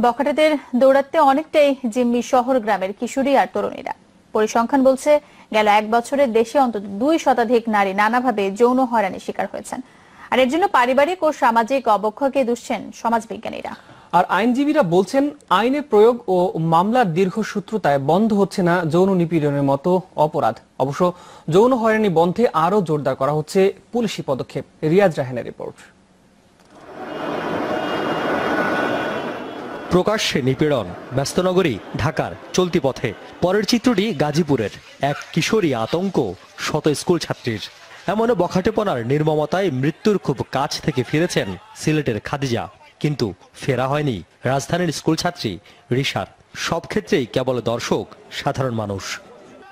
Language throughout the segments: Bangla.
বখাটেদের দৌড়াতে অনেকটাই জিম্মি শহর গ্রামের কিশোরী আর তরুণীরা। পরিসংখ্যান বলছে গেল এক বছরে দেশে অন্তত 2 শতাধিক নারী নানাভাবে যৌন হয়রানির শিকার হয়েছেন। আর এর জন্য পারিবারিক ও সামাজিক অবক্ষয়কে দুষছেন সমাজবিজ্ঞানীরা। আর আইনজীবীরা বলছেন আইনের প্রয়োগ ও মামলার দীর্ঘসূত্রতায় বন্ধ হচ্ছে না যৌন নিপীড়নের মতো অপরাধ। অবশ্য যৌন হয়রানি বন্ধে আরো জোরদার করা হচ্ছে পুলিশি পদক্ষেপ। রিয়াজ রাহানের রিপোর্ট। প্রকাশ্যে নিপীড়ন, ব্যস্তনগরী ঢাকার চলতি পথে। পরের চিত্রটি গাজীপুরের এক কিশোরী আতঙ্ক শত স্কুল ছাত্রীর। এমন বখাটেপনার নির্মমতায় মৃত্যুর খুব কাছ থেকে ফিরেছেন সিলেটের খাদিজা, কিন্তু ফেরা হয়নি রাজধানীর স্কুল ছাত্রী রিশার। সব ক্ষেত্রেই কেবল দর্শক সাধারণ মানুষ।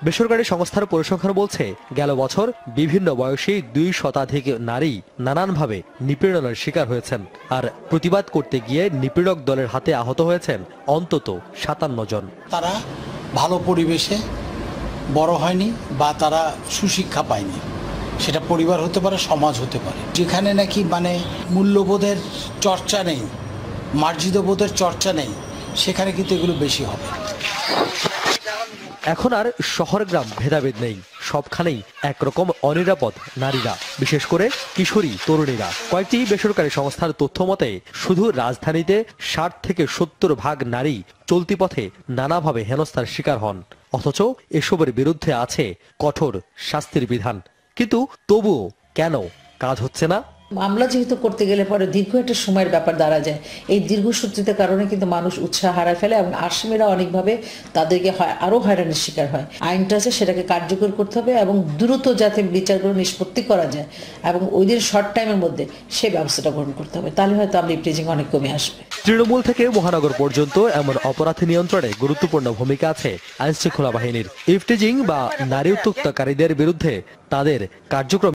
বেসরকারি সংস্থার পরিসংখ্যান বলছে গেল বছর বিভিন্ন বয়সী 2 শতাধিক নারী নানানভাবে নিপীড়নের শিকার হয়েছেন। আর প্রতিবাদ করতে গিয়ে নিপীড়ক দলের হাতে আহত হয়েছেন অন্তত 57 জন। তারা ভালো পরিবেশে বড় হয়নি বা তারা সুশিক্ষা পায়নি। সেটা পরিবার হতে পারে, সমাজ হতে পারে। যেখানে নাকি মূল্যবোধের চর্চা নেই, মার্জিত বোধের চর্চা নেই, সেখানে কিন্তু এগুলো বেশি হবে। এখন আর শহর গ্রাম ভেদাভেদ নেই, সবখানেই একরকম অনিরাপদ নারীরা, বিশেষ করে কিশোরী তরুণীরা। কয়েকটি বেসরকারি সংস্থার তথ্য মতে শুধু রাজধানীতে 60 থেকে 70% নারী চলতি পথে নানাভাবে হেনস্থার শিকার হন। অথচ এসবের বিরুদ্ধে আছে কঠোর শাস্তির বিধান। কিন্তু তবুও কেন কাজ হচ্ছে না? মামলা যেহেতু করতে গেলে পরে দীর্ঘ একটা সময়ের ব্যাপার দাঁড়া যায়। এই দীর্ঘসূত্রিতার কারণে কিন্তু মানুষ উৎসাহ হারায় ফেলে এবং আসামিরা অনেকভাবে তাদেরকে আরো হয়রানির শিকার হয়। আইনটা আছে সেটাকে কার্যকর করতে হবে এবং দ্রুত যাতে বিচারগুলো নিষ্পত্তি করা যায় এবং ওই দিন শর্ট টাইমের মধ্যে সেই ব্যবস্থাটা গ্রহণ করতে হবে। তাহলে হয়তো আমরা ইফটিজিং অনেক কমে আসবে। তৃণমূল থেকে মহানগর পর্যন্ত এমন অপরাধ নিয়ন্ত্রণে গুরুত্বপূর্ণ ভূমিকা আছে আইনশৃঙ্খলা বাহিনীর। ইফটিজিং বা নারী উত্ত্যক্তকারীদের বিরুদ্ধে তাদের কার্যক্রম